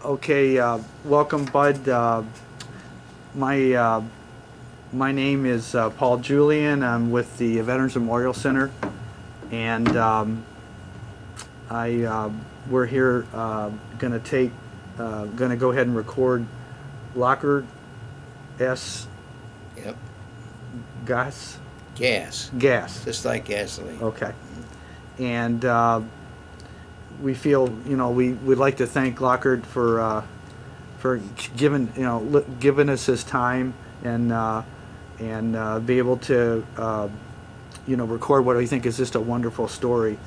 Okay, welcome, Bud. My my name is Paul Julian. I'm with the Veterans Memorial Center, and we're here gonna go ahead and record Lockard S. Yep. Gahs. Gas. Just like gasoline. Okay, and we feel we'd like to thank Lockard for giving giving us his time and be able to record what I think is just a wonderful story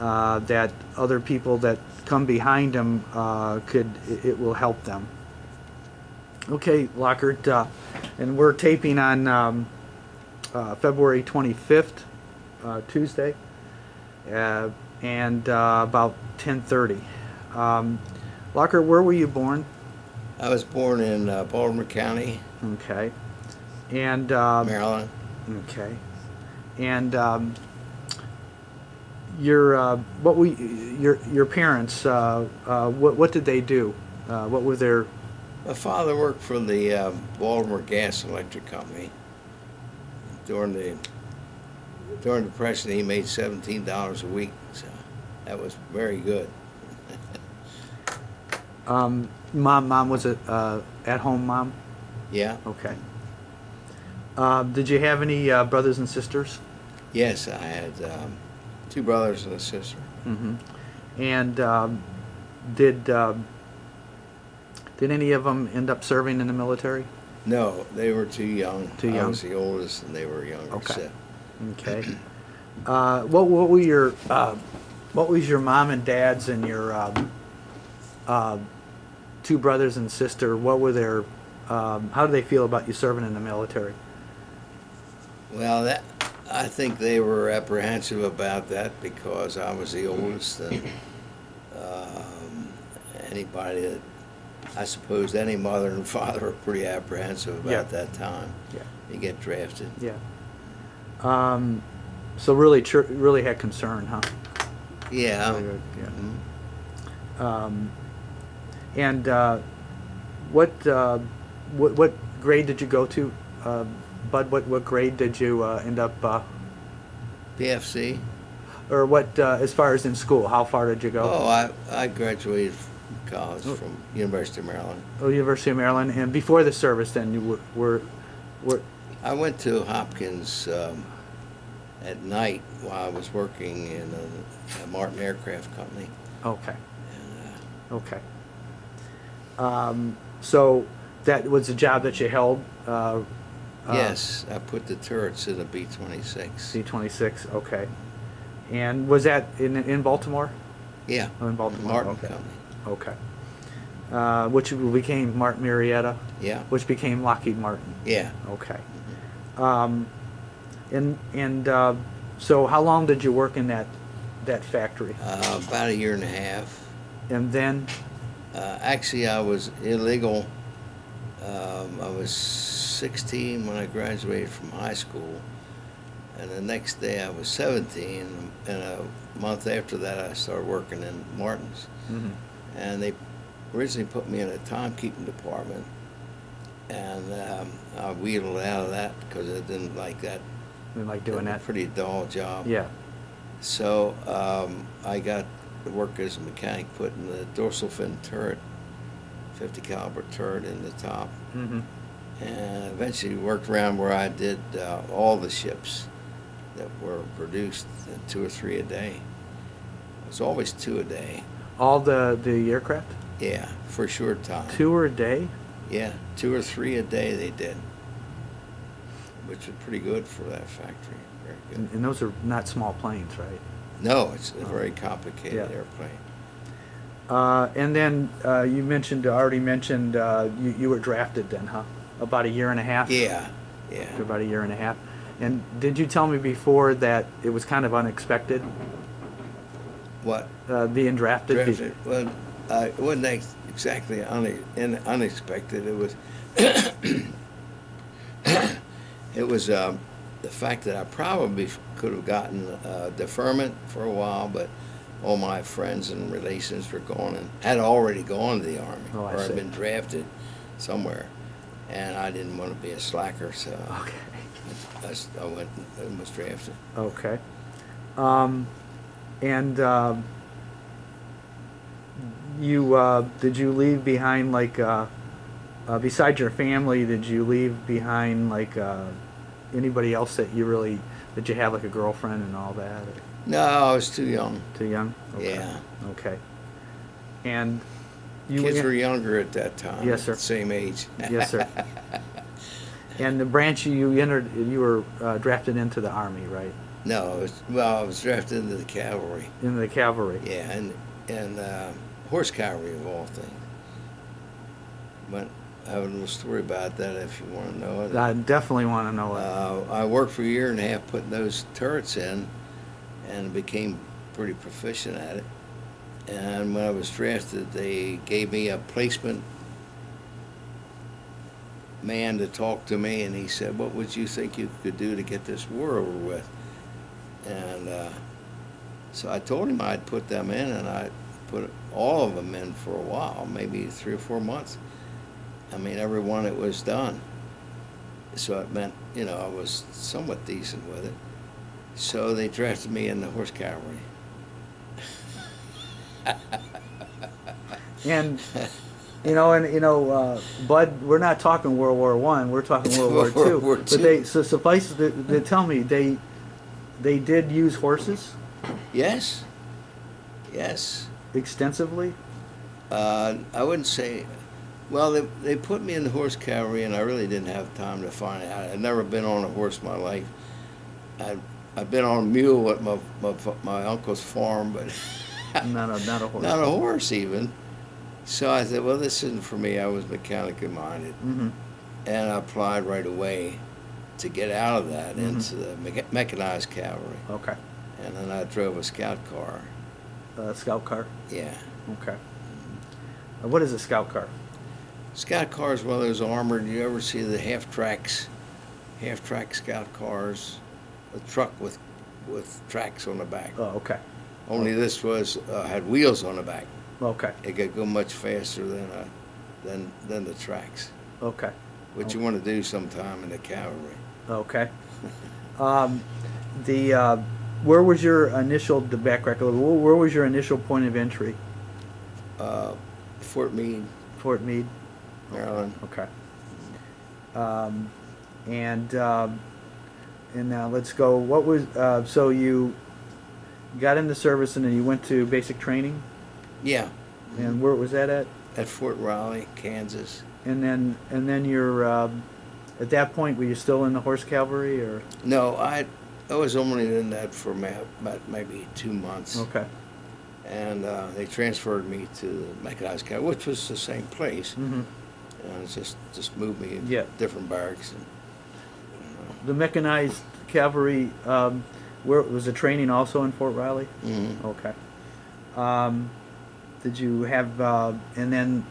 that other people that come behind him it will help them. Okay, Lockard, and we're taping on February 25th, Tuesday, and about 10:30. Lockard, where were you born? I was born in Baltimore County, Okay. And Maryland. okay. And your parents? What did they do? What were their? My father worked for the Baltimore Gas and Electric Company. During the Depression, he made $17 a week, so that was very good. Mom was a at-home mom. Yeah. Okay. Did you have any brothers and sisters? Yes, I had two brothers and a sister. Mm-hmm. And did any of them end up serving in the military? No, they were too young. Too young. I was the oldest, and they were younger. Okay. So. Okay. What was your mom and dad's and your two brothers and sister? What were their? How do they feel about you serving in the military? Well, I think they were apprehensive about that because I was the oldest, and anybody that I suppose any mother and father are pretty apprehensive about Yeah. that time. Yeah. You get drafted. Yeah. So really had concern, huh? Yeah. Really good, yeah. Mhm. And what grade did you go to, Bud? What grade did you end up? PFC. Or what? As far as in school, how far did you go? Oh, I graduated from college from University of Maryland. Oh, University of Maryland. And before the service, then you were I went to Hopkins at night while I was working in a Martin Aircraft Company. okay. And, Okay. So that was a job that you held. yes, I put the turrets in a B-26. C-26. Okay. And was that in Baltimore? Yeah. Oh, in Baltimore. Martin Okay. Company. Okay. Which became Martin Marietta. Yeah. Which became Lockheed Martin. Yeah. Okay. So how long did you work in that factory? About a year and a half. And then Actually, I was illegal. I was 16 when I graduated from high school, and the next day I was 17, and a month after that I started working in Martin's. mhm. And they originally put me in a timekeeping department, and I wheedled out of that because I didn't like that. Didn't like doing that. Pretty dull job. Yeah. So I got to work as a mechanic putting the dorsal fin turret, 50 caliber turret in the top, Mm-hmm. and eventually worked around where I did all the ships that were produced, 2 or 3 a day. It was always 2 a day. All the aircraft? Yeah, for a short time. 2 a day? Yeah, 2 or 3 a day they did, which was pretty good for that factory. Very good. And those are not small planes, right? No, it's a very complicated Yeah. airplane. And then you already mentioned you were drafted then, huh? About a year and a half? Yeah, yeah. After about a year and a half. And did you tell me before that it was kind of unexpected, What? being drafted? Drafted? Well, it wasn't exactly unexpected. It was it was the fact that I probably could have gotten deferment for a while, but all my friends and relations were going and had already gone to the Army, Oh, I or had see. been drafted somewhere. And I didn't want to be a slacker, so Okay. I went and was drafted. Okay. And you did you leave behind like besides your family? Did you leave behind like anybody else that you really that you have like a girlfriend and all that? Or No, I was too young. too young? Okay. Yeah. Okay. And you Kids were younger at that time. Yes, sir. Same age. Yes, sir. And the branch you entered, you were drafted into the Army, right? No, I was drafted into the cavalry. Into the cavalry. Yeah, and horse cavalry of all things. But I have a little story about that if you want to know it. I definitely want to know it. I worked for a year and a half putting those turrets in, and became pretty proficient at it. And when I was drafted, they gave me a placement man to talk to me, and he said, "What would you think you could do to get this war over with?" And so I told him I'd put them in, and I put all of them in for a while, maybe 3 or 4 months. I mean, every one it was done. So it meant, I was somewhat decent with it. So they drafted me in the horse cavalry. And Bud, we're not talking World War I. We're talking World War II. World War But II. so suffice it to tell me they did use horses Yes. Yes. extensively. I wouldn't say. Well, they put me in the horse cavalry, and I really didn't have time to find out. I'd never been on a horse in my life. I've been on a mule at my uncle's farm, but Not a horse. not a horse even. So I said, well, this isn't for me. I was mechanically minded, Mm-hmm. and I applied right away to get out of that Mhm. into the mechanized cavalry. Okay. And then I drove a scout car. Scout car. Yeah. Okay. What is a scout car? Scout car is one of those armored. You ever see the half-track scout cars? A truck with tracks on the back. Oh, okay. Only this was had wheels on the back. Okay. It could go much faster than the tracks, Okay. which you want to do sometime in the cavalry. Okay. Where was your initial, to backtrack a little, where was your initial point of entry? Fort Meade, Fort Meade? Maryland. Okay. And now let's go, what was, so you got into service and then you went to basic training? Yeah. And where was that at? At Fort Riley, Kansas. And then you're, at that point, were you still in the horse cavalry or? No, I was only in that for about maybe 2 months. Okay. And they transferred me to the mechanized cavalry, which was the same place. Mm-hmm. And it's just moved me in Yeah. different barracks. And, The mechanized cavalry, where was the training also in Fort Riley? mhm. Okay. Did you have, and then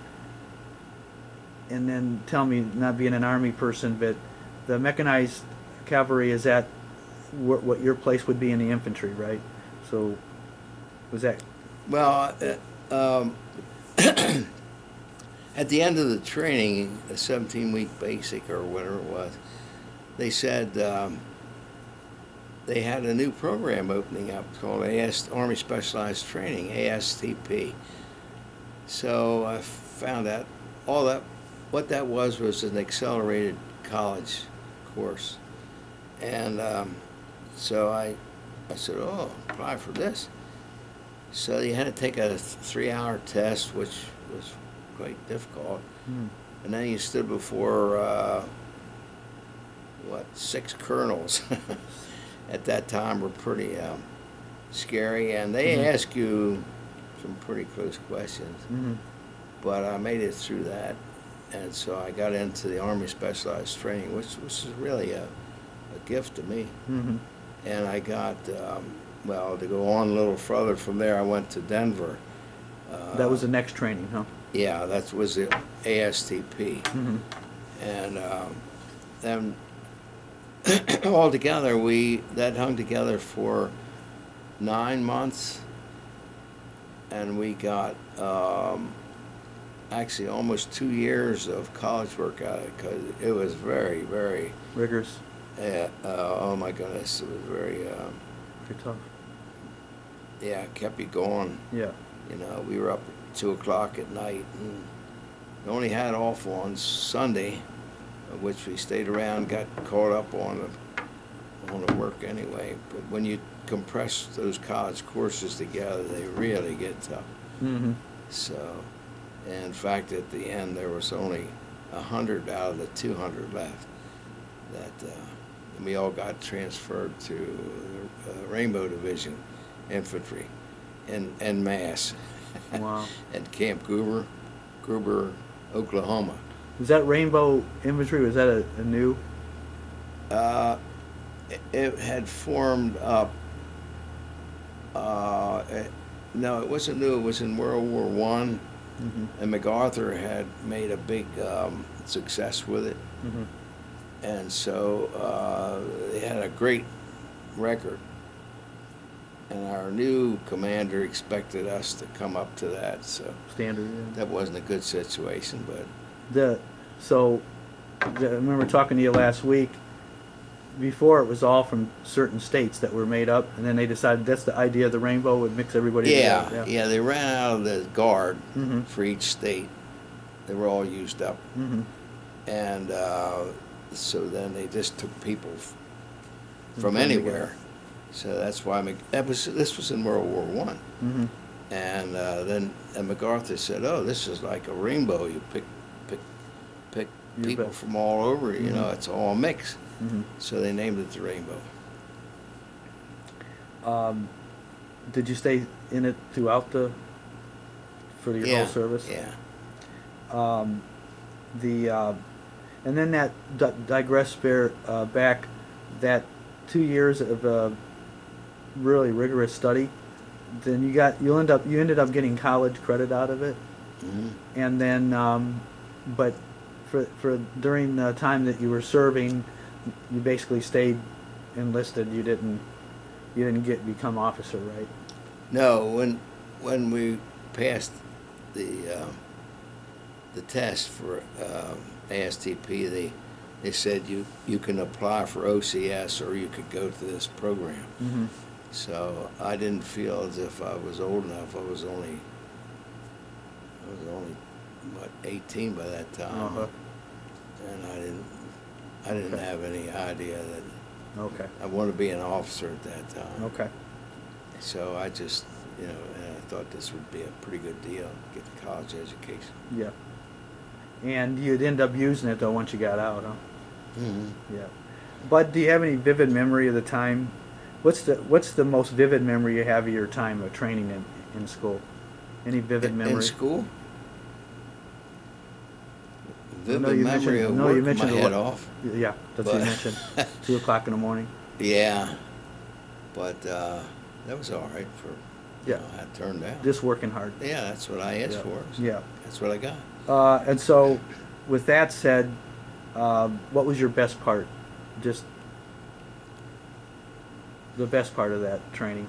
tell me, not being an Army person, but the mechanized cavalry, is that what your place would be in the infantry, right? So, was that, Well, at the end of the training, a 17-week basic or whatever it was, they said they had a new program opening up called Army Specialized Training, ASTP. So I found out what that was an accelerated college course. And so I said, oh, apply for this. So you had to take a 3-hour test, which was quite difficult. And then you stood before, 6 colonels at that time were pretty scary. And they ask you some pretty close questions. mm-hmm. But I made it through that. And so I got into the Army Specialized Training, which was really a gift to me. Mm-hmm. And I got, to go on a little further from there, I went to Denver. That was the next training, huh? Yeah, that was the ASTP. Mm-hmm. And then altogether, that hung together for 9 months. and we got actually almost 2 years of college work out of it because it was very, very, Rigorous. oh my goodness, it was very, Pretty tough. yeah, it kept you going. Yeah. You know, we were up at 2 o'clock at night and only had off on Sunday, of which we stayed around, got caught up on the work anyway. But when you compress those college courses together, they really get tough. Mm-hmm. So, and in fact, at the end, there was only 100 out of the 200 left. That and we all got transferred to the Rainbow Division, Infantry, en masse. Wow. At Camp Gruber, Oklahoma. Was that Rainbow Infantry? Was that a new? It had formed up. No, it wasn't new. It was in World War I, Mm-hmm. and MacArthur had made a big success with it, Mm-hmm. and so they had a great record. And our new commander expected us to come up to that, so Standard. Yeah. that wasn't a good situation. But I remember talking to you last week. Before it was all from certain states that were made up, and then they decided that's the idea of the rainbow would mix everybody together. yeah, they ran out of the guard Mm-hmm. for each state. They were all used up, Mm-hmm. and so then they just took people from put them anywhere. together. So that's why this was in World War I, Mm-hmm. and then MacArthur said, "Oh, this is like a rainbow. You pick You people bet. from all over. You know, Mhm. it's all mixed." Mm-hmm. So they named it the Rainbow. Did you stay in it throughout for your whole service? Yeah. And then that digress back that 2 years of really rigorous study. Then you ended up getting college credit out of it, Hmm. and then but for during the time that you were serving, you basically stayed enlisted. You didn't become officer, right? No, when we passed the test for ASTP, they said you can apply for OCS or you could go to this program. Mm-hmm. So I didn't feel as if I was old enough. I was only what 18 by that time, Uh-huh. and I didn't Okay. have any idea that Okay. I wanted to be an officer at that time. Okay. So I just, and I thought this would be a pretty good deal, get the college education. Yeah. And you'd end up using it though once you got out, huh? Mm-hmm. Yeah. But do you have any vivid memory of the time? What's the most vivid memory you have of your time of training in school? Any vivid memory? In school? I Vivid know you memory mentioned- of I know you working my mentioned head what- off. Yeah, that's what you But- mentioned. 2 o'clock in the morning. Yeah, but that was all right for, Yeah. I turned out. Just working hard. Yeah, that's what I asked Yeah. for. So Yeah. That's what I got. And so, with that said, what was your best part? Just the best part of that training?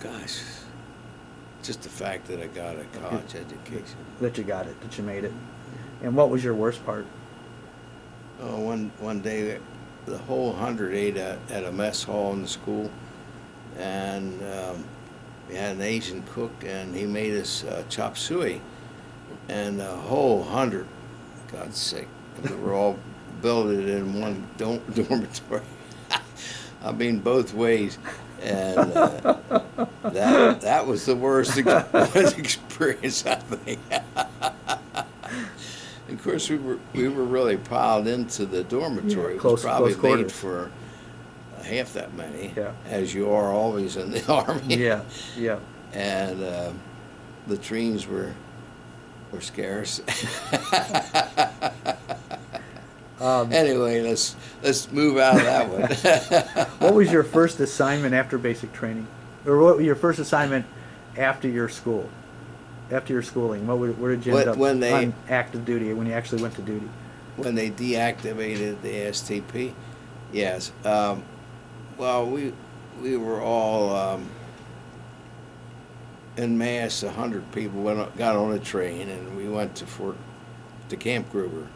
Gosh, just the fact that I got a college education. That you got it, that you made it. And what was your worst part? Oh, one day, the whole 100 ate at a mess hall in the school, and we had an Asian cook, and he made us chop suey, and the whole 100 got sick. We were all billeted in one dormitory. I mean, both ways, and that was the worst experience, I think. Of course, we were really piled into the dormitory. Yeah, It was probably close quarters. made for half that many, Yeah. as you are always in the Army. Yeah, yeah. And latrines were scarce. Anyway, let's move out of that one. What was your first assignment after basic training? Or what was your first assignment after your school? After your schooling? Where did you end up When they- on active duty, when you actually went to duty? When they deactivated the STP, yes. Well, we were all en masse, 100 people got on a train, and we went to Camp Gruber.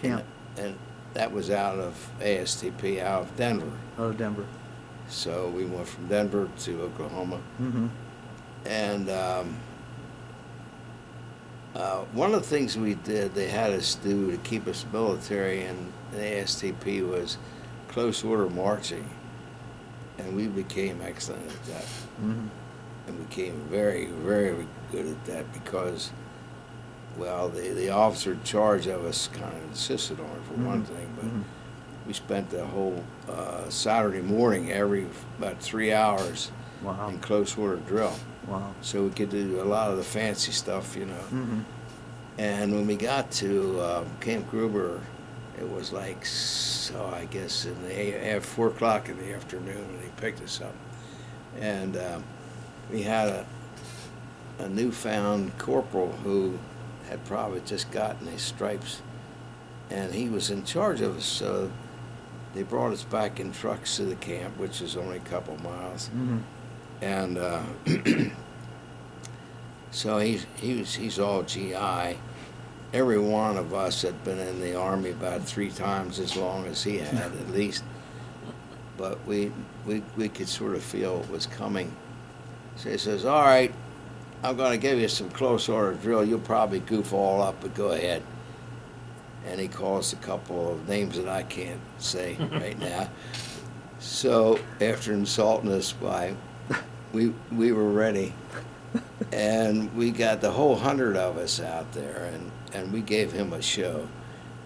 Camp. And that was out of ASTP, out of Denver. Oh, Denver. So we went from Denver to Oklahoma. Mm-hmm. And one of the things we did, they had us do to keep us military in ASTP was close order marching. And we became excellent at that. Mm-hmm. And became very, very good at that because, well, the officer in charge of us kind of insisted on it for Mm-hmm. one thing, but Mm-hmm. we spent the whole Saturday morning, about 3 hours Wow. in close order drill. Wow. So we could do a lot of the fancy stuff, you know. Mm-hmm. And when we got to Camp Gruber, it was like, so I guess at 4 o'clock in the afternoon when they picked us up. And we had a newfound corporal who had probably just gotten his stripes, and he was in charge of us. So they brought us back in trucks to the camp, which is only a couple miles. Mm-hmm. And so he's all GI. Every one of us had been in the Army about 3 times as long as he had, at least. But we could sort of feel it was coming. So he says, all right, I'm going to give you some close order drill. You'll probably goof all up, but go ahead. And he calls a couple of names that I can't say right now. So after insulting us, we were ready. And we got the whole 100 of us out there, and we gave him a show.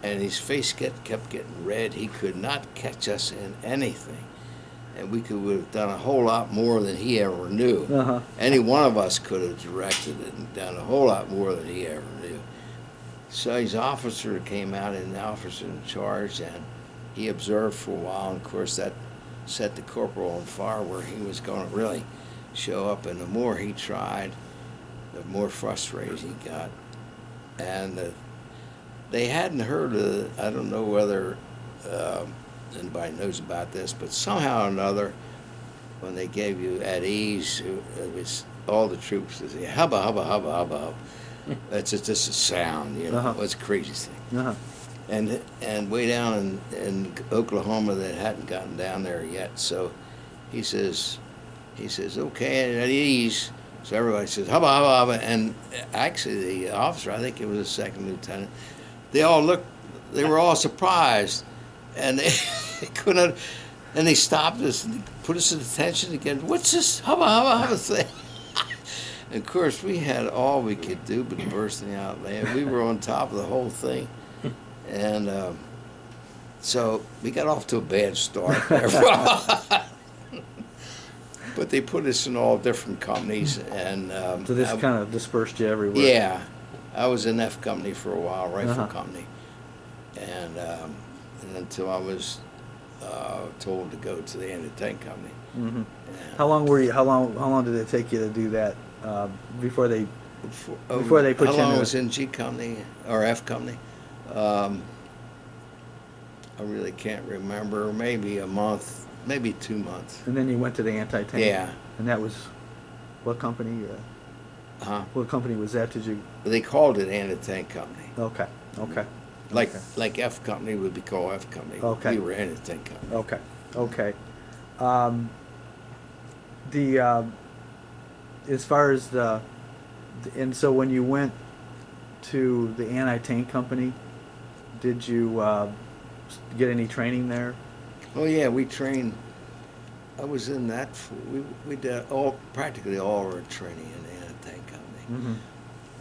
And his face kept getting red. He could not catch us in anything. And we could have done a whole lot more than he ever knew. Uh-huh. Any one of us could have directed it and done a whole lot more than he ever knew. So his officer came out, and the officer in charge, and he observed for a while. And of course, that set the corporal on fire, where he was going to really show up. And the more he tried, the more frustrated he got. And they hadn't heard of, I don't know whether anybody knows about this, but somehow or another, when they gave you at ease, it was all the troops would say, hubba, hubba, hubba, hubba, hubba. It's just a sound, you know. Uh-huh. It's a crazy thing. Uh-huh. And way down in Oklahoma, they hadn't gotten down there yet. So he says, okay, at ease. So everybody says, hubba, hubba, hubba. And actually, the officer, I think it was a second lieutenant, they all looked, they were all surprised. And they couldn't, and they stopped us and put us at attention again. What's this hubba, hubba, hubba thing? And of course, we had all we could do but bursting out laughing. We were on top of the whole thing. And so we got off to a bad start there. But they put us in all different companies. And So this kind of dispersed you everywhere. yeah, I was in F Company for a while, Rifle Uh-huh. Company. And until I was told to go to the anti-tank company. Mm-hmm. And How long were you? How long did it take you to do that before they before they put how you long into I was in G Company or F Company? I really can't remember. Maybe a month, maybe 2 months. And then you went to the anti-tank. Yeah. And that was what company? What company was that? Did you? They called it anti-tank company. Okay. Okay. Like F Company would be called F Company. Okay. We were anti-tank company. Okay. Okay. As far as and so when you went to the anti-tank company, did you get any training there? Oh yeah, we trained. I was in that. We did practically all our training in the anti-tank company. Mm-hmm.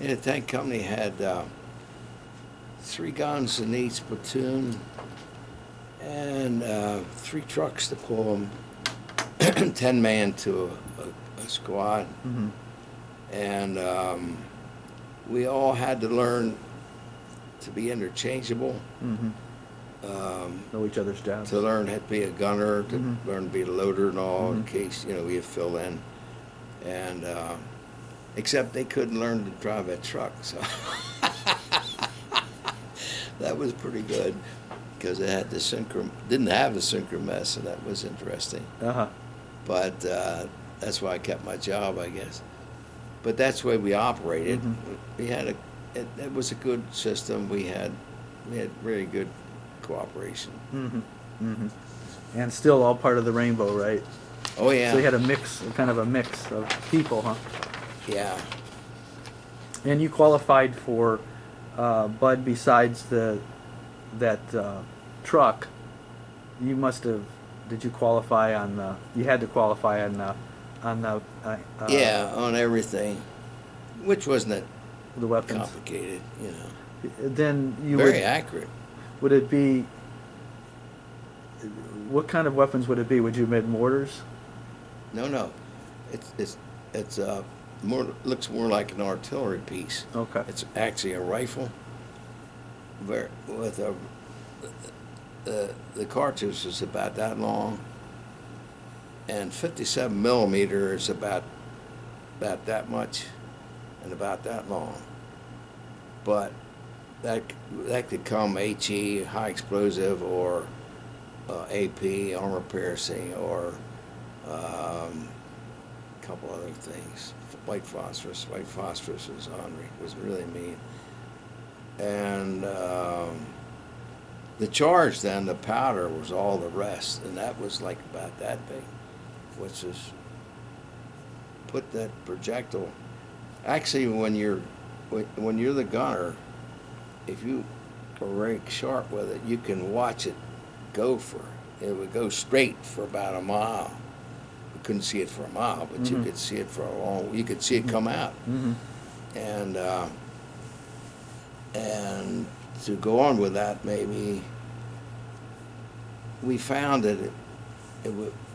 Anti-tank company had 3 guns in each platoon and 3 trucks to pull them, 10 man to a squad. Mm-hmm. And we all had to learn to be interchangeable, Mm-hmm. Know each other's jobs. to learn how to be a gunner, to Mhm. learn to be a loader and all, in Mhm. case, we had fill in. And except they couldn't learn to drive a truck, so that was pretty good because it had the didn't have the synchro-mess, so that was interesting. Uh-huh. But that's why I kept my job, I guess. but that's the way we operated. Mhm. We had it was a good system. We had really good cooperation. Mm-hmm. Mm-hmm. And still all part of the rainbow, right? Oh yeah, So you had a mix, kind of a mix of people, huh? yeah. And you qualified for Bud besides that truck. You must have. Did you qualify on the? You had to qualify on Yeah, on everything, which wasn't the that weapons. complicated, you know. Then you Very would. accurate. Would it be? What kind of weapons would it be? Would you make mortars? No, no, it's more looks more like an artillery piece. Okay. It's actually a rifle, with a the cartridge is about that long, and 57 millimeter is about that much, and about that long. But that could come HE, high explosive, or AP, armor piercing, or a couple other things. White phosphorus. White phosphorus was really mean. And the charge then, the powder, was all the rest, and that was like about that big, which is put that projectile. Actually, when you're the gunner, if you are very sharp with it, you can watch it go it would go straight for about a mile. You couldn't see it for a mile, but you could see it for a long. You could see it come out, and to go on with that, maybe we found that it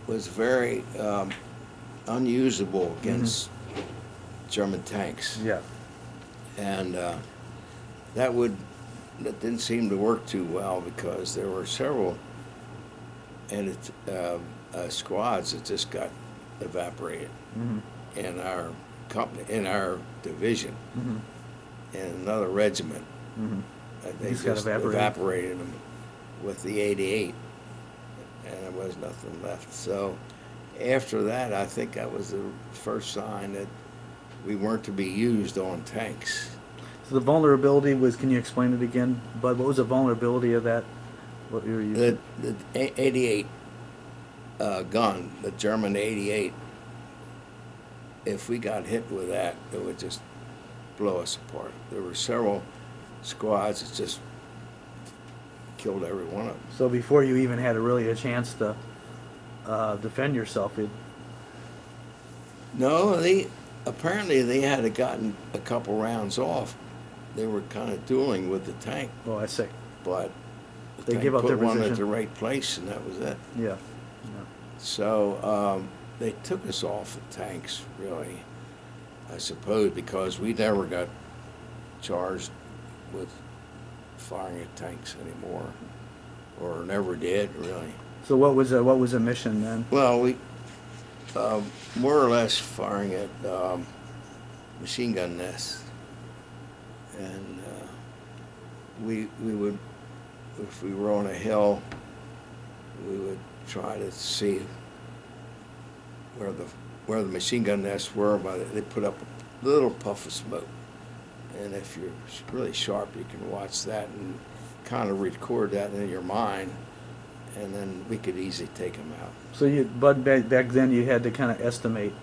was very unusable against German tanks. Yeah. And that didn't seem to work too well, because there were several squads that just got evaporated in our company, in our division, in another regiment. They Just got just evaporated them with the 88, and there was nothing left. So after that, I think that was the first sign that we weren't to be used on tanks. So the vulnerability was. Can you explain it again, Bud? What was the vulnerability of that? What you were using? The 88 gun, the German 88, if we got hit with that, it would just blow us apart. There were several squads that just killed every one of them. So before you even had a chance to defend yourself, No, apparently they had gotten a couple rounds off. They were kind of dueling with the tank, oh, I see. but They tank give up put their one at position. the right place, and that was it. Yeah. So they took us off the tanks, really, I suppose, because we never got charged with firing at tanks anymore, or never did, really. So what was a mission then? Well, we more or less firing at machine gun nests, and we would, if we were on a hill, we would try to see where the machine gun nests were. They put up a little puff of smoke, and if you're really sharp, you can watch that and kind of record that in your mind, and then we could easily take them out. So Bud, back then you had to kind of estimate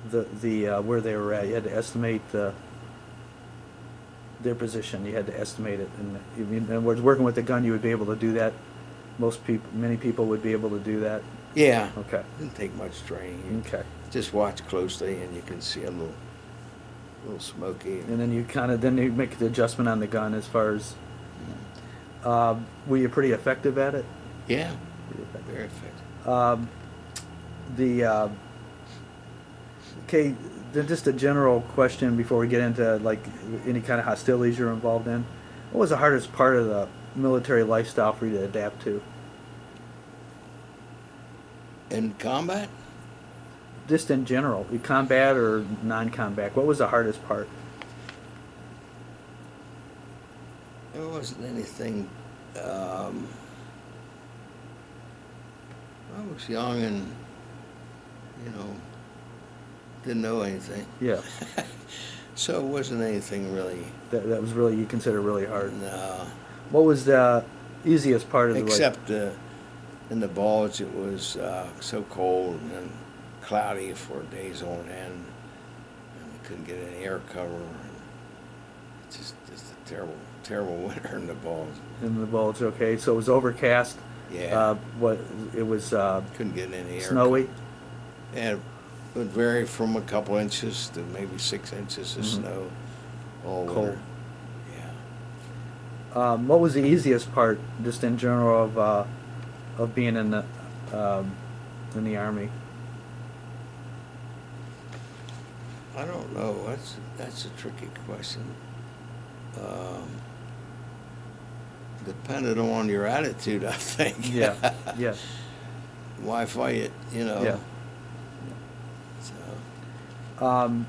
the where they were at. You had to estimate their position. You had to estimate it, and in other words, working with the gun, you would be able to do that. Many people would be able to do that. Yeah. Okay. Didn't take much training. Okay. Just watch closely, and you can see a little smoky. And then you make the adjustment on the gun as far as. Were you pretty effective at it? Yeah. Pretty effective. Very effective. Okay, then just a general question before we get into like any kind of hostilities you're involved in. What was the hardest part of the military lifestyle for you to adapt to? In combat? Just in general, combat or non-combat. What was the hardest part? There wasn't anything. I was young and, Didn't know anything. Yeah. So it wasn't anything really. That was really, you consider really hard. No. What was the easiest part of the Except in the Bulge, it was so cold and cloudy for days on end, and we couldn't get any air cover. And it's just a terrible winter in the Bulge. in the Bulge? Okay, so it was overcast. Yeah. What it was Couldn't get any air. snowy. And it would vary from a couple inches to maybe 6 inches of snow all Cold. winter. Yeah. What was the easiest part, just in general, of being in the Army? I don't know. That's a tricky question. Depended on your attitude, I think. Yeah. Yeah. Why fight it, you know? Yeah. So,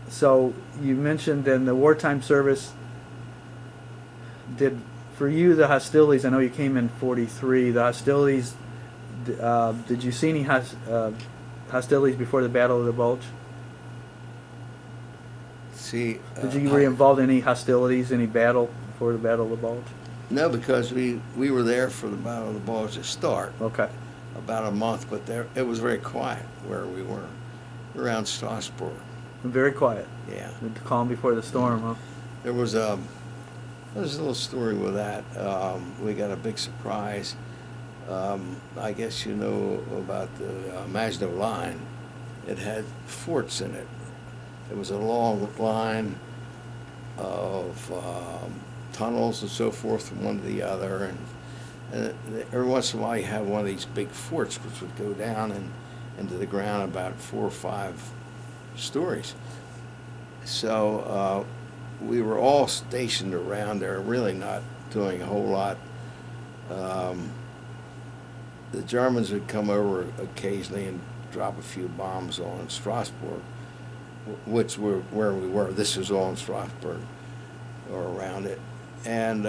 So you mentioned in the wartime service, for you the hostilities, I know you came in 43, the hostilities, did you see any hostilities before the Battle of the Bulge? see. Were you involved in any hostilities, any battle before the Battle of the Bulge? No, because we were there for the Battle of the Bulge to start. Okay. About a month, but it was very quiet where we were, around Strasbourg. Very quiet. Yeah. The calm before the storm, huh? There's a little story with that. We got a big surprise. I guess you know about the Maginot Line. It had forts in it. It was a long line of tunnels and so forth from one to the other, and every once in a while you have one of these big forts which would go down into the ground about 4 or 5 stories. So we were all stationed around there, really not doing a whole lot. The Germans would come over occasionally and drop a few bombs on Strasbourg, which were where we were. This was all in Strasbourg or around it. And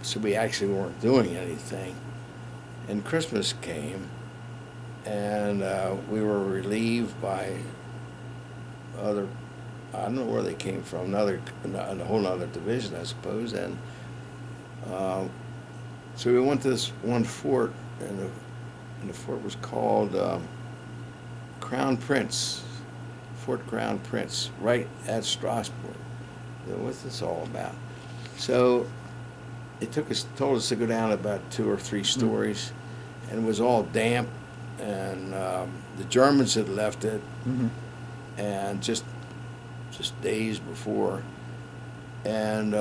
so we actually weren't doing anything. And Christmas came, and we were relieved by other, I don't know where they came from, a whole other division, I suppose. And so we went to this one fort, and the fort was called Crown Prince, Fort Crown Prince, right at Strasbourg. What's this all about? So it told us to go down about 2 or 3 stories, and it was all damp, and the Germans had left it, and just days before, and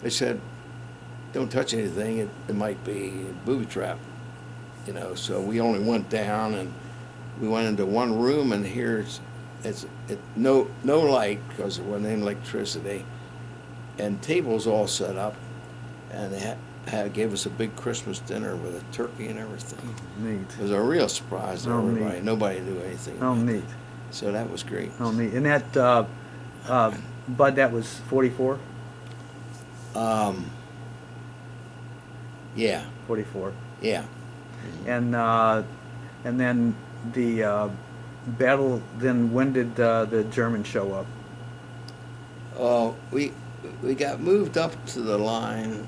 they said, "Don't touch anything. It might be a booby trap," you know. So we only went down, and we went into one room, and here it's no light because there wasn't any electricity, and tables all set up, and they gave us a big Christmas dinner with a turkey and everything. Neat. It was a real surprise to everybody. Neat. Nobody knew anything. Oh, about neat. that. So that was great. Oh, neat. And that, Bud, that was 44? Yeah, 44. yeah. And then the battle, then when did the Germans show up? We got moved up to the line,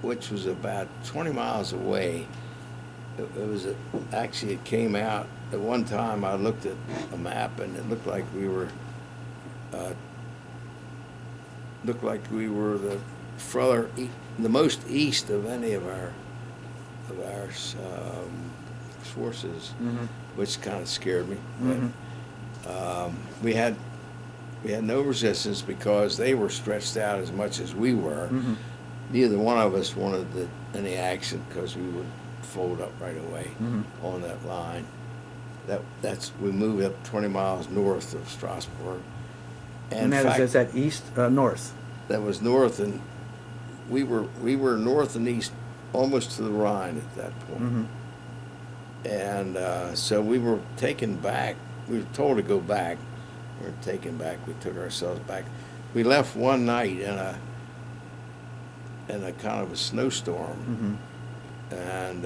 which was about 20 miles away. Actually, it came out at one time. I looked at a map, and it looked like we were the most east of any of our forces, which kind of scared me. But, we had no resistance because they were stretched out as much as we were. Neither one of us wanted any action because we would fold up right away on that line. We moved up 20 miles north of Strasbourg. And is that east, north? That was north, and we were north and east almost to the Rhine at that point. And so we were taken back. We were told to go back. We were taken back. We took ourselves back. We left one night in a kind of a snowstorm, and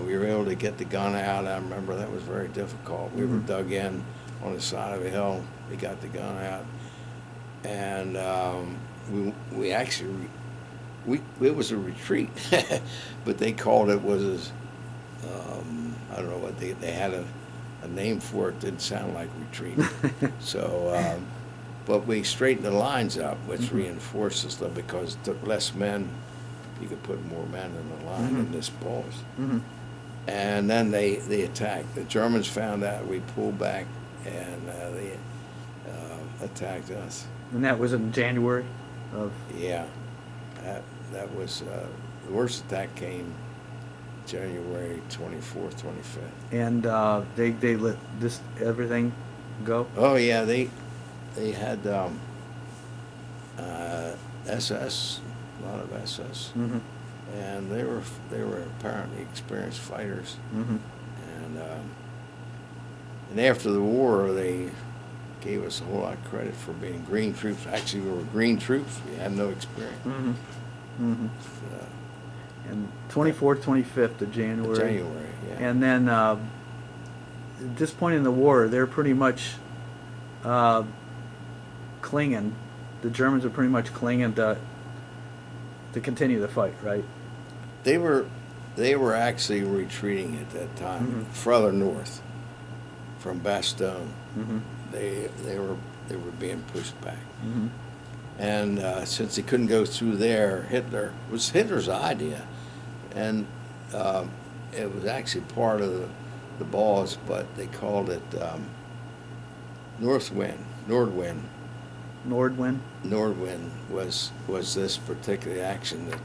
we were able to get the gun out. I remember that was very difficult. We were dug in on the side of a hill. We got the gun out, and we actually it was a retreat, but they called it was I don't know what they had a name for it. Didn't sound like retreat. So, but we straightened the lines up, which reinforced the stuff because it took less men. You could put more men in the line in this Bulge. And then they attacked. The Germans found out. We pulled back, and they attacked us. And that was in January of. Yeah, that was the worst attack came January 24th, 25th. And they let this everything go. Oh yeah, they had SS, a lot of SS, and they were apparently experienced fighters. And after the war, they gave us a whole lot of credit for being green troops. Actually, we were green troops. We had no experience. And 24th, 25th of January. January, yeah. And then at this point in the war, they're pretty much clinging. The Germans are pretty much clinging to continue the fight, right? They were actually retreating at that time, further north, from Bastogne. They were being pushed back. And since they couldn't go through there, it was Hitler's idea, and it was actually part of the Bulge, but they called it Nordwind. Nordwind was this particular action that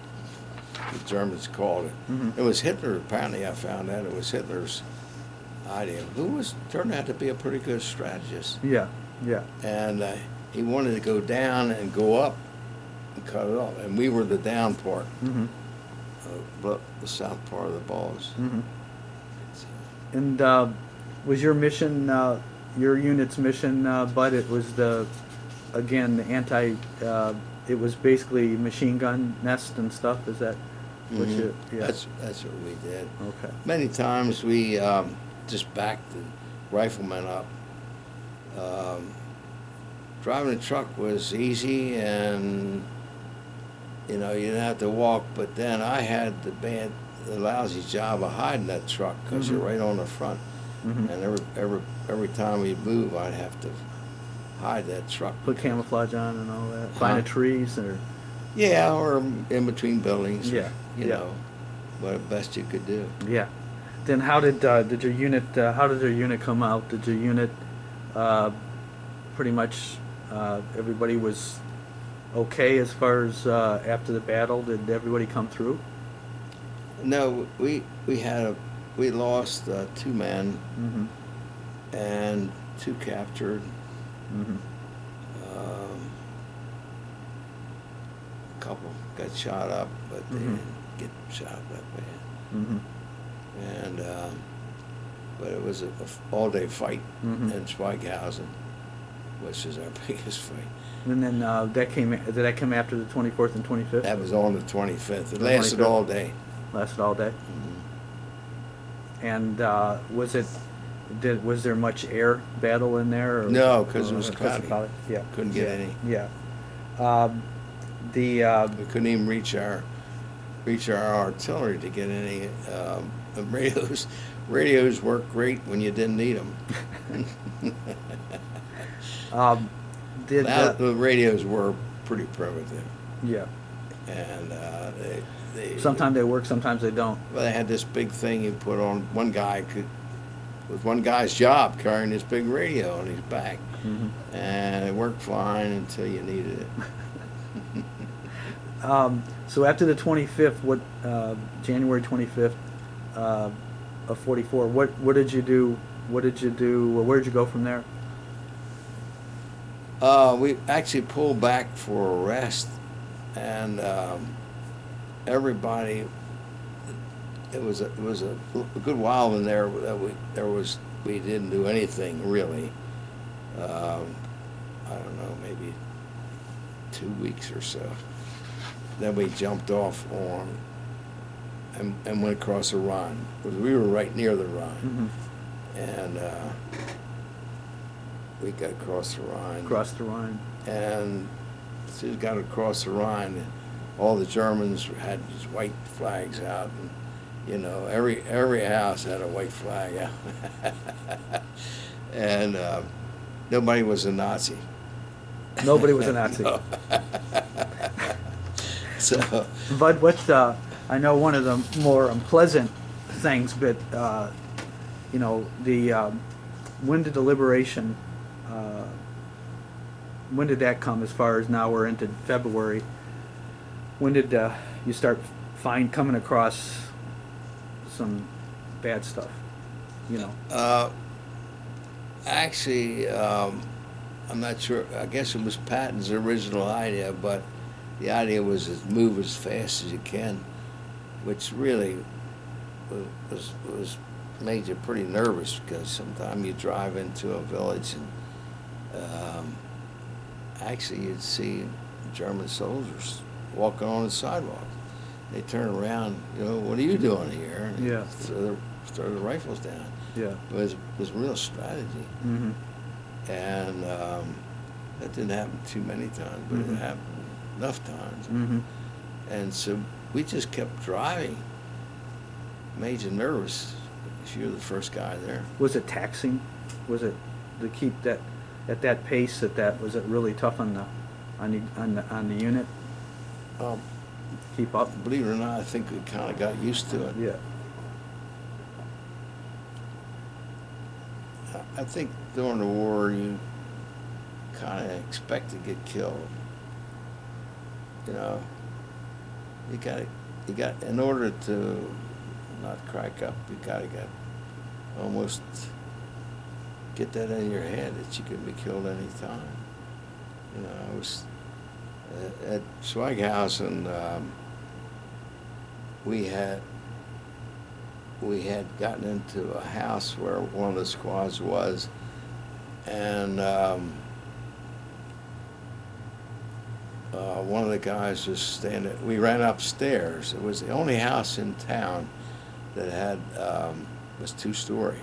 the Germans called it. It was Hitler, apparently. I found out it was Hitler's idea, who turned out to be a pretty good strategist. Yeah. And he wanted to go down and go up and cut it off, and we were the down part, the south part of the Bulge. And was your mission, your unit's mission, but it was the it was basically machine gun nest and stuff. Is that what you? Yeah. That's what we did. Okay. Many times we just backed the riflemen up. Driving a truck was easy, and you didn't have to walk. But then I had the lousy job of hiding that truck because you're right on the front, and every time we move, I'd have to hide that truck. Put camouflage on and all that. Find the trees or. Yeah, or in between buildings. Yeah. You know, what best you could do. Yeah. Then how did your unit? How did your unit come out? Did your unit pretty much everybody was okay as far as after the battle? Did everybody come through? No, we lost 2 men and 2 captured. A couple got shot up, but they didn't get shot up that bad. And but it was an all-day fight in Schweighausen, which is our biggest fight. And then did that come after the 24th and 25th? That was on the 25th. It lasted 25th? all day. Lasted all day. And was there much air battle in there? Or, no, because it was cloudy. Yeah. Couldn't get any. Yeah. We couldn't even reach our artillery to get any radios. Radios worked great when you didn't need them. The radios were pretty primitive. Yeah. And they sometimes they work, sometimes they don't. Well, they had this big thing you put on. One guy with one guy's job carrying this big radio on his back, and it worked fine until you needed it. So after the 25th, January 25th of '44, what did you do? What did you do? Where did you go from there? We actually pulled back for a rest, and everybody. It was a good while in there that we didn't do anything really. I don't know, maybe 2 weeks or so. Then we jumped off on and went across the Rhine. Because we were right near the Rhine. And we got across the Rhine. Across the Rhine. And as soon as we got across the Rhine, all the Germans had these white flags out, and you know, every house had a white flag out. And nobody was a Nazi. Nobody was a Nazi. No. So, But what's I know one of the more unpleasant things, but you know, when did the liberation? When did that come? As far as now we're into February. When did you start coming across some bad stuff? You know. Actually, I'm not sure. I guess it was Patton's original idea, but the idea was to move as fast as you can, which really was made you pretty nervous, because sometimes you drive into a village and actually you'd see German soldiers walking on the sidewalk. They turn around, you know, what are you doing here? And Yeah. throw the rifles down. Yeah. It was real strategy. Mm-hmm. And that didn't happen too many times, but Mm-hmm. it happened enough times. Mm-hmm. And so we just kept driving. Made you nervous if you're the first guy there. Was it taxing? Was it to keep that at that pace? That was it really tough on the unit? Keep up. Believe it or not, I think we kind of got used to it. Yeah. I think during the war you kind of expect to get killed. You know, you got in order to not crack up, you gotta get almost get that in your head that you could be killed any time. You know, I was at Schweighausen, we had gotten into a house where one of the squads was, and one of the guys was standing. We ran upstairs. It was the only house in town that had was 2-story.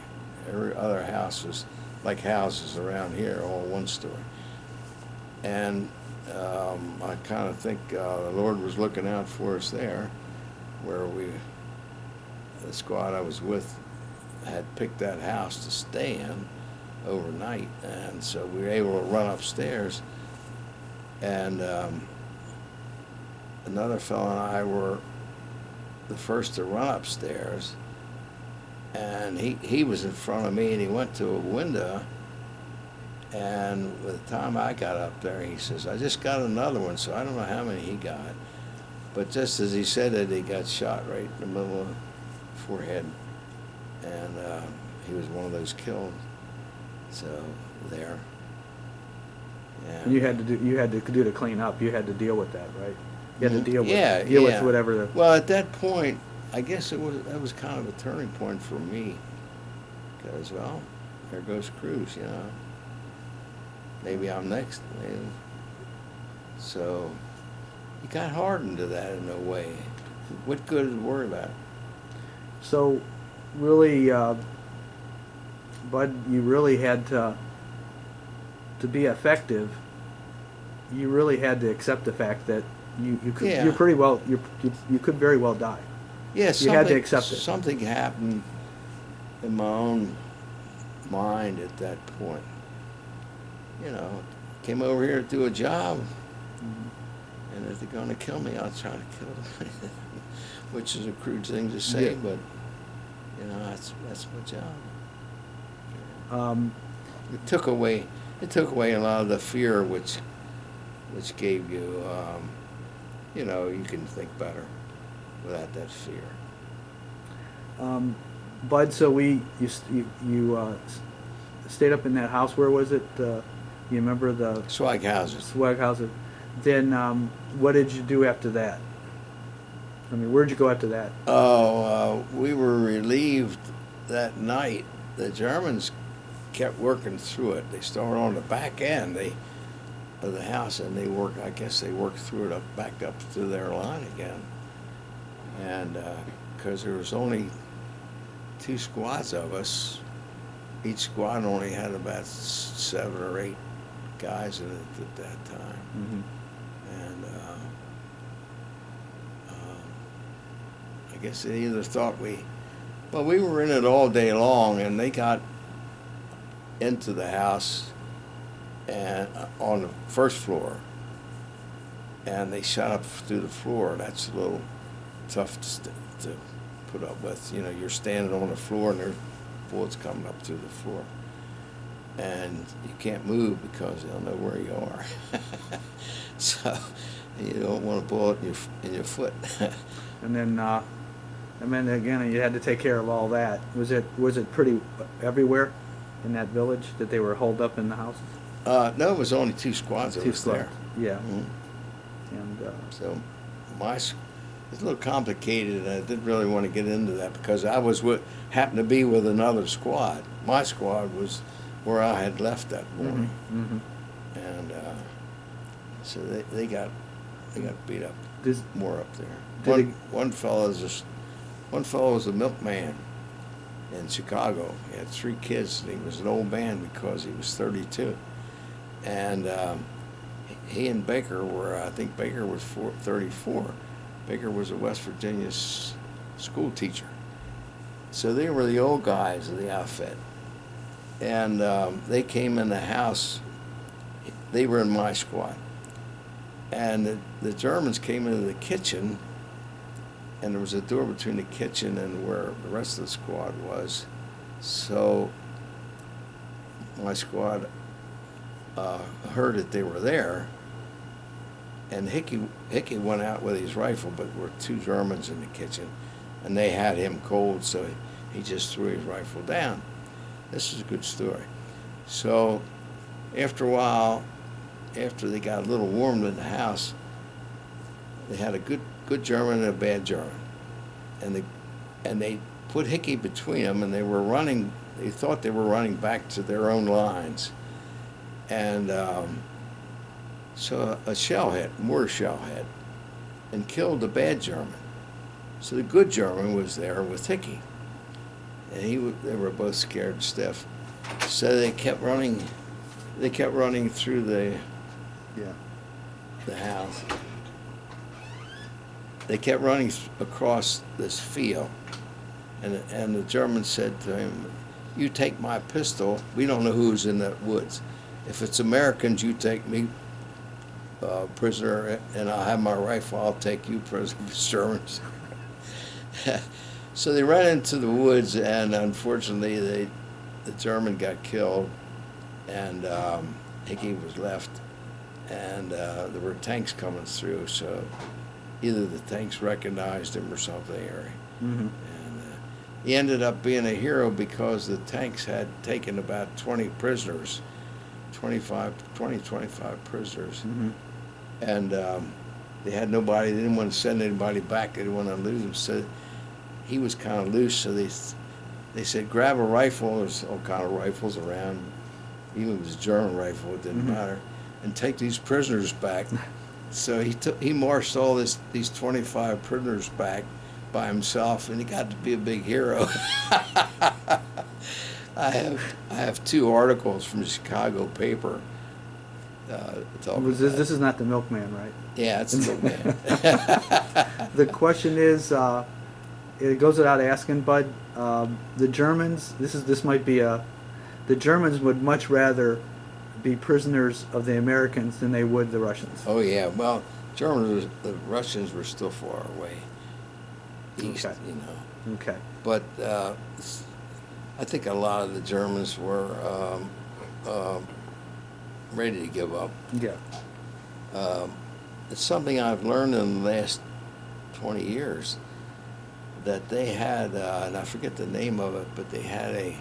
Every other house was like houses around here, all 1-story. And I kind of think the Lord was looking out for us there, where the squad I was with had picked that house to stay in overnight, and so we were able to run upstairs, and another fellow and I were the first to run upstairs, and he was in front of me, and he went to a window, and by the time I got up there, he says, I just got another one, so I don't know how many he got, but just as he said it, he got shot right in the middle of the forehead, and he was one of those killed. So there. And you had to do the clean up. You had to deal with that, right? You had to deal with with whatever the. Well, at that point, I guess that was kind of a turning point for me, because well, there goes Cruz, you know. Maybe I'm next. Maybe. So you got hardened to that in a way. What good is to worry about it? So, really, Bud, you really had to be effective. You really had to accept the fact that you could Yeah. you could very well die. Yeah, You had to accept it. Something happened in my own mind at that point. You know, came over here to do a job, and if they're going to kill me, I'll try to kill them. Which is a crude thing to say, Yeah. but you know, that's my job. It took away a lot of the fear which gave you, you know, you can think better without that fear. Bud, so you stayed up in that house. Where was it? You remember the Schweighausen. Then what did you do after that? I mean, where'd you go after that? Oh, we were relieved that night. The Germans kept working through it. They started on the back end of the house, and I guess they worked through it back up to their line again. And because there was only 2 squads of us. Each squad only had about 7 or 8 guys in it at that time. Mm-hmm. And I guess they either thought we were in it all day long, and they got into the house and on the first floor, and they shot up through the floor. That's a little tough to put up with. You know, you're standing on the floor and there's bullets coming up through the floor, and you can't move because they'll know where you are. So you don't want a bullet in your foot. And then again, you had to take care of all that. Was it pretty everywhere in that village that they were holed up in the houses? No, it was only 2 squads that was there. Yeah. Mm-hmm. And so it's a little complicated, and I didn't really want to get into that because I happened to be with another squad. My squad was where I had left that morning. Mm-hmm. And so they got beat up more up there. One fellow was a milkman in Chicago. He had 3 kids, and he was an old man because he was 32. And he and Baker I think Baker was 34. Baker was a West Virginia school teacher. So they were the old guys of the outfit. And they came in the house. They were in my squad. And the Germans came into the kitchen, and there was a door between the kitchen and where the rest of the squad was. So my squad heard that they were there, and Hickey went out with his rifle, but there were 2 Germans in the kitchen, and they had him cold, so he just threw his rifle down. This is a good story. So after a while, after they got a little warmed in the house, they had a good German and a bad German, and they put Hickey between them, and they were running. They thought they were running back to their own lines, and so a mortar shell hit, and killed the bad German. So the good German was there with Hickey, and they were both scared stiff. So they kept running. They kept running through the house. They kept running across this field, and the German said to him, "You take my pistol. We don't know who's in the woods. If it's Americans, you take me prisoner, and I'll have my rifle. I'll take you prisoner." Germans. So they ran into the woods, and unfortunately, the German got killed, and Hickey was left, and there were tanks coming through, so either the tanks recognized him or something, and he ended up being a hero because the tanks had taken about 20 prisoners, 25 prisoners, and they had nobody. They didn't want to send anybody back. They didn't want to lose them, so he was kind of loose, so they said, grab a rifle. There's all kind of rifles around. Even if it was a German rifle, it didn't matter. And take these prisoners back. So he marched all these 25 prisoners back by himself, and he got to be a big hero. I have 2 articles from the Chicago paper. This is not the milkman, right? Yeah, it's the milkman. The question is, it goes without asking, Bud. The Germans. The Germans would much rather be prisoners of the Americans than they would the Russians. Oh yeah, well, the Russians were still far away east, Okay. you know. Okay. But I think a lot of the Germans were ready to give up. Yeah. It's something I've learned in the last 20 years, that they had, and I forget the name of it, but they had a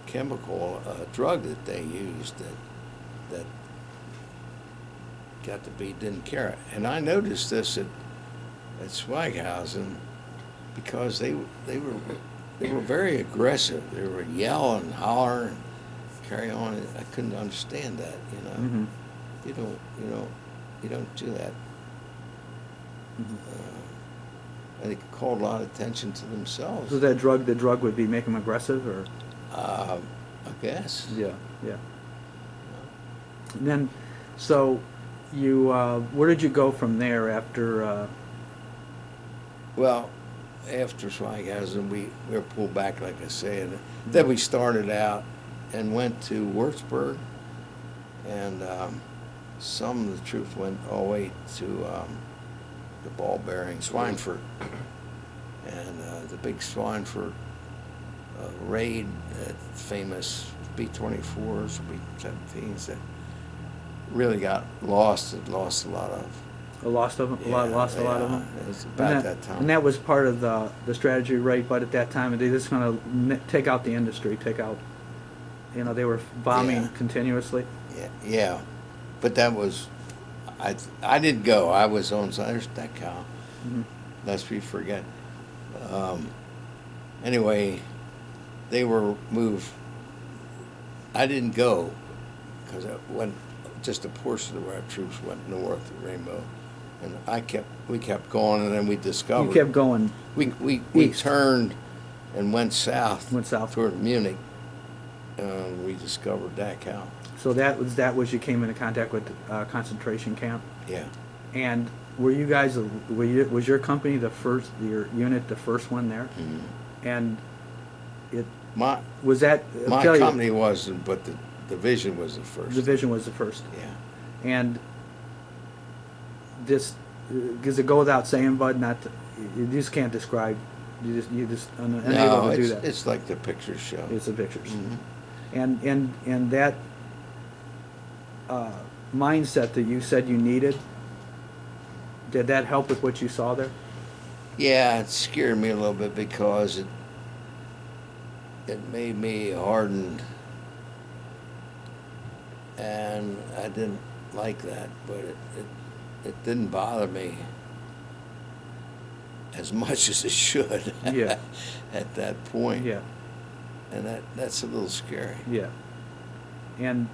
chemical drug that they used that got to be, didn't care. And I noticed this at Swaghausen, because they were very aggressive. They were yelling, hollering, and carry on. I couldn't understand that, you know. You don't do that. and they called a lot of attention to themselves. So the drug would be make them aggressive, or? I guess. Yeah, yeah. And then, so you, where did you go from there after? Well, after Schweighausen, we were pulled back, like I said. Then we started out and went to Würzburg, and some of the troops went all the way to the ball bearing Schweinfurt, and the big Schweinfurt raid, famous B-24s, B-17s that really got lost. It lost a lot of. Lost a lot of them. It was about that time. And that was part of the strategy, right? But at that time, they just going to take out the industry, take out. You know, they were bombing continuously. Yeah. But that was, I didn't go. I was on there's that cow. Mm-hmm. Lest we forget. Anyway, they were moved. I didn't go because just a portion of our troops went north of Rainbow, and we kept going, and then we discovered. You kept going. We turned and went south. Went south toward Munich. We discovered Dachau. So that was you came into contact with the concentration camp. Yeah. And were you guys? Was your company your unit the first one there? Mm-hmm. And My company wasn't, but the division was the first. Division was the first. Yeah. And this, does it go without saying, Bud? You just can't describe. You just unable to do that. It's like the pictures show. It's the pictures. Mm-hmm. And that mindset that you said you needed, did that help with what you saw there? Yeah, it scared me a little bit because it made me hardened, and I didn't like that, but it didn't bother me as much as it should. Yeah. At that point. Yeah. And that's a little scary. Yeah. And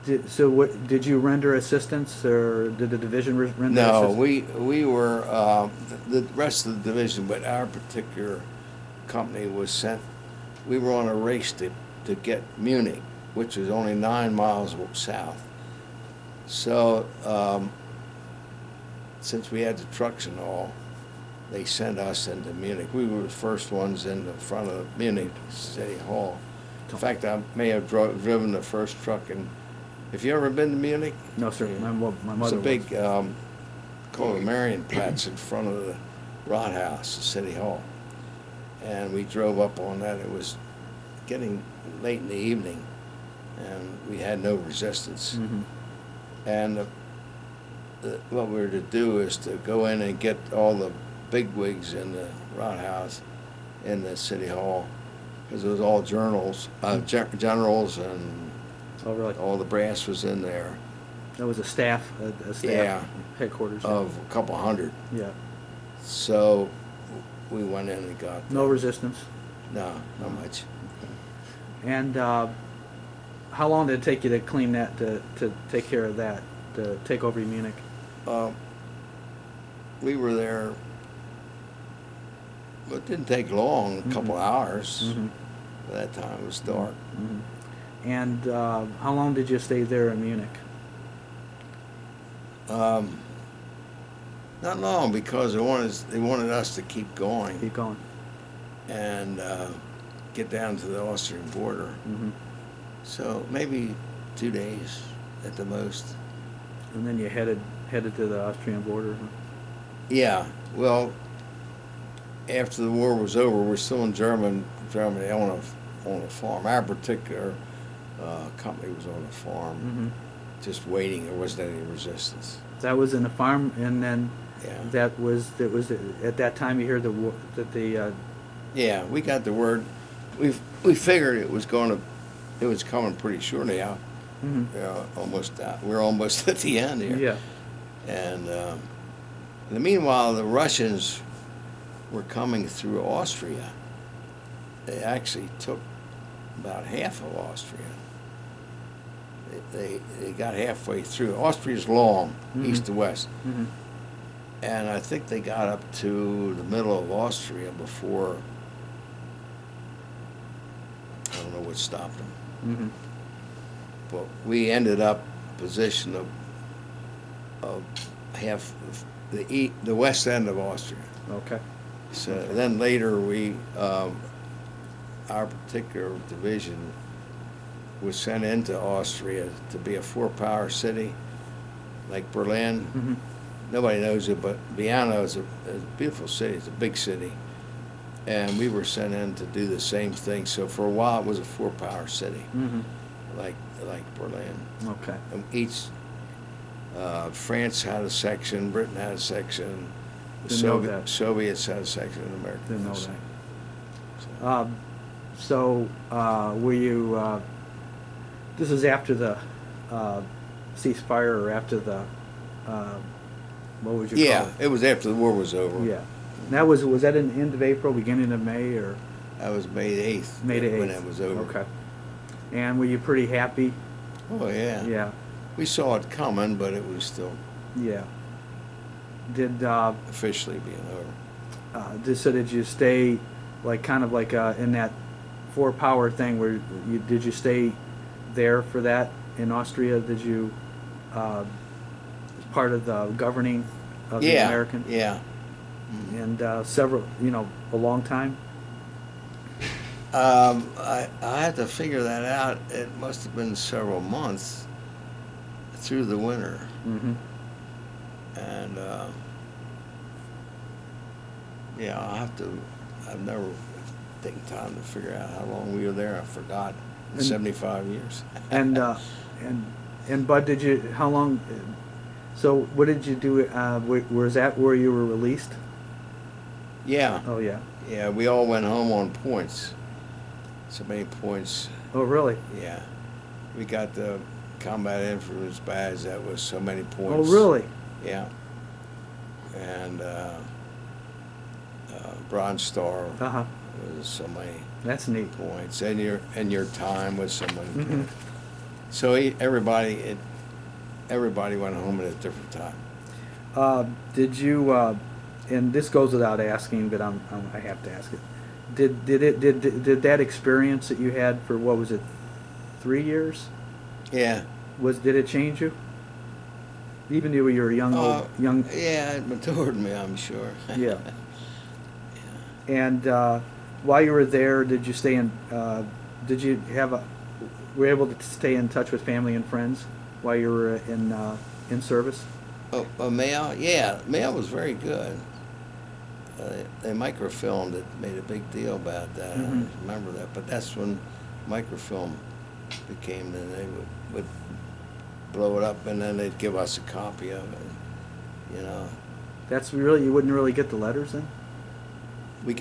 did you render assistance, or did the division render assistance? No, we were the rest of the division, but our particular company was sent. We were on a race to get Munich, which is only 9 miles south. So since we had the trucks and all, they sent us into Munich. We were the first ones in the front of Munich City Hall. In fact, I may have driven the first truck. And have you ever been to Munich? No, sir. My mother. It's a big, called the Marienplatz in front of the Rathaus, the City Hall. And we drove up on that. It was getting late in the evening, and we had no resistance. Mm-hmm. And what we were to do is to go in and get all the bigwigs in the Rathaus, in the City Hall, because it was all generals, and oh, really? all the brass was in there. That was a staff headquarters. Of a couple hundred. Yeah. So we went in and got no resistance? No, not much. And how long did it take you to clean that, to take care of that, to take over Munich? We were there, it didn't take long, a couple hours. Mm-hmm. By that time it was dark. Mm-hmm. And how long did you stay there in Munich? Not long, because they wanted us to keep going. Keep going. And get down to the Austrian border. Mm-hmm. So maybe 2 days at the most. And then you headed to the Austrian border. Huh? Yeah. Well, after the war was over, we're still in Germany on a farm. Our particular company was on a farm, mm-hmm. just waiting. There wasn't any resistance. That was in a farm, and then yeah. that was at that time you hear the Yeah, we got the word. We figured it was coming pretty shortly out. Mm-hmm. Almost out. We're almost at the end here. Yeah. And in the meanwhile, the Russians were coming through Austria. They actually took about half of Austria. They got halfway through. Austria's long, mm-hmm. east to west. Mm-hmm. and I think they got up to the middle of Austria before, I don't know what stopped them. Mm-hmm. But we ended up position of half of the west end of Austria. Okay. So then later our particular division was sent into Austria to be a four-power city, like Berlin. Mm-hmm. Nobody knows it, but Vienna is a beautiful city. It's a big city. And we were sent in to do the same thing. So for a while, it was a four-power city, Mm-hmm. like Berlin. Okay. And each, France had a section, Britain had a section, the Didn't know that. Soviets had a section, and America Didn't had know a section. that. So, were you, this is after the ceasefire or after the, what would you call Yeah, it? it was after the war was over. Yeah. And that was that in the end of April, beginning of May, or? That was May the 8th. May the 8th. When it was over. Okay. And were you pretty happy? Oh, yeah. Yeah. We saw it coming, but it was still Yeah. Did, officially being over. so did you stay, like, kind of like in that four-power thing where did you stay there for that in Austria? Did you, part of the governing of the American? Yeah. And several, a long time? I had to figure that out. It must have been several months through the winter. Mm-hmm. And I've never taken time to figure out how long we were there. I forgot. And- 75 years. And Bud, how long, so what did you do, was that where you were released? Yeah. Oh, yeah. Yeah, we all went home on points. So many points. Oh, really? Yeah. We got the combat infantryman's badge. That was so many points. Oh, really? Yeah. And Bronze Star Uh-huh. was so many That's neat. points. And your time was so many Mhm. points. So everybody went home at a different time. Did you, and this goes without asking, but I have to ask it. Did that experience that you had for, what was it, 3 years? Yeah. Did it change you? Even though you were young. Yeah, it matured me, I'm sure. Yeah. And while you were there, did you stay in? Did you were able to stay in touch with family and friends while you were in service? Oh, Mayo? Yeah, Mayo was very good. They microfilmed it, made a big deal about that. I Mhm. remember that. But that's when microfilm became, then they would blow it up, and then they'd give us a copy of it. That's really, you wouldn't really get the letters then? We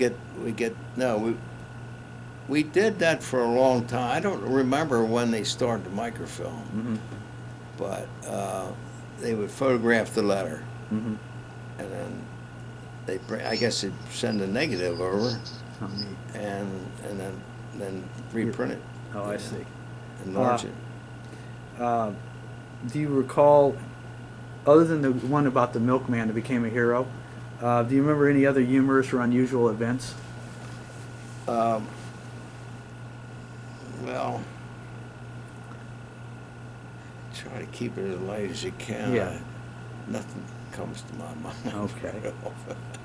did that for a long time. I don't remember when they started the microfilm, Mm-hmm. but they would photograph the letter, Mm-hmm. and then I guess they'd send a negative over, Oh, neat. and then reprint it. Oh, I see. Enlarge it. Do you recall, other than the one about the milkman that became a hero, do you remember any other humorous or unusual events? Well, try to keep it as light as you can. Yeah. Nothing comes to my mind. Okay.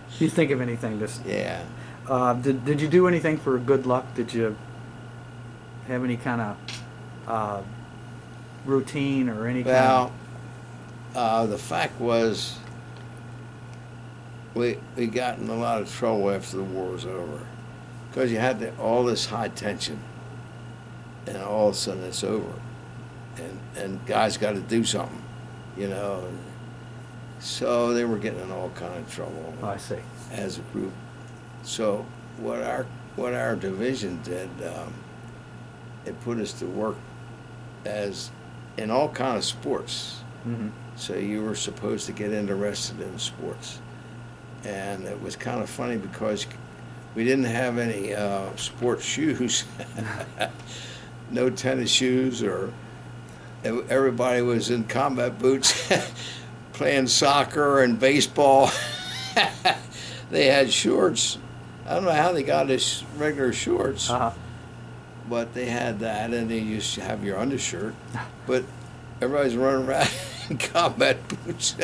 If you think of anything, just. Yeah. Did you do anything for good luck? Did you have any kind of routine or any kind Well, the fact was, we got in a lot of trouble after the war was over, because you had all this high tension, and all of a sudden it's over, and guys got to do something, So they were getting in all kind of trouble. Oh, I see. As a group. So what our division did, it put us to work as in all kind of sports. Mm-hmm. So you were supposed to get interested in sports, and it was kind of funny because we didn't have any sports shoes, no tennis shoes, or everybody was in combat boots. playing soccer and baseball. They had shorts. I don't know how they got his regular shorts, but they had that, and they used to have your undershirt. But everybody's running around in combat boots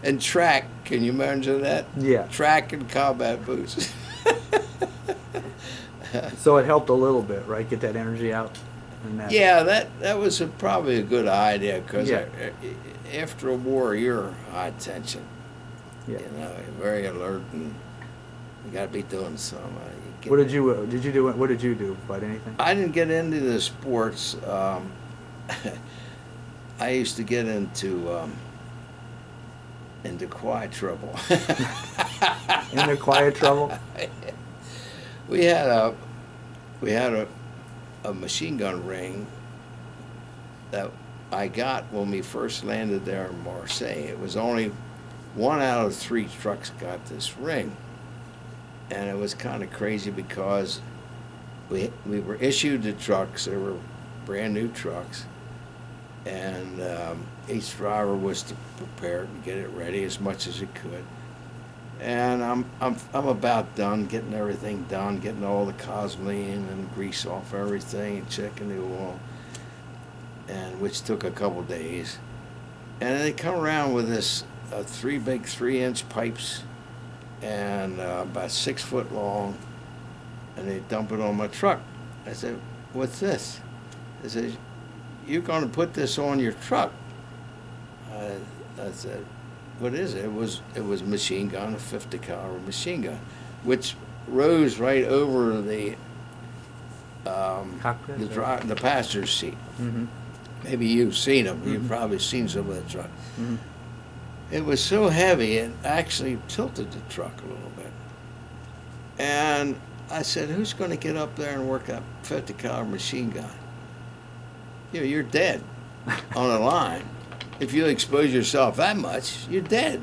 and track. Can you imagine that? Yeah. Track and combat boots. So it helped a little bit, right? Get that energy out. And that. Yeah, that was probably a good idea because Yeah. after a war, you're high tension. Yeah. You know, you're very alert, and you got to be doing something. What did you do? What did you do? Fight anything? I didn't get into the sports. I used to get into quiet trouble. In the quiet trouble? We had a machine gun ring that I got when we first landed there in Marseille. It was only 1 out of 3 trucks got this ring, and it was kind of crazy because we were issued the trucks. They were brand new trucks, and each driver was to prepare it and get it ready as much as he could. And I'm about done getting everything done, getting all the cosmeline and grease off everything, and checking the oil, and which took a couple days. And they come around with this 3 big 3-inch pipes, and about 6 foot long, and they dump it on my truck. I said, "What's this?" They said, "You're going to put this on your truck." I said, "What is it?" It was machine gun, a 50 caliber machine gun, which rose right over the Cockpit, the passenger's seat. Mm-hmm. Maybe you've seen them. Mm-hmm. You've probably seen some of the truck. Mm-hmm. It was so heavy, it actually tilted the truck a little bit. And I said, "Who's going to get up there and work that 50 caliber machine gun? You know, you're dead on a line. If you expose yourself that much, you're dead."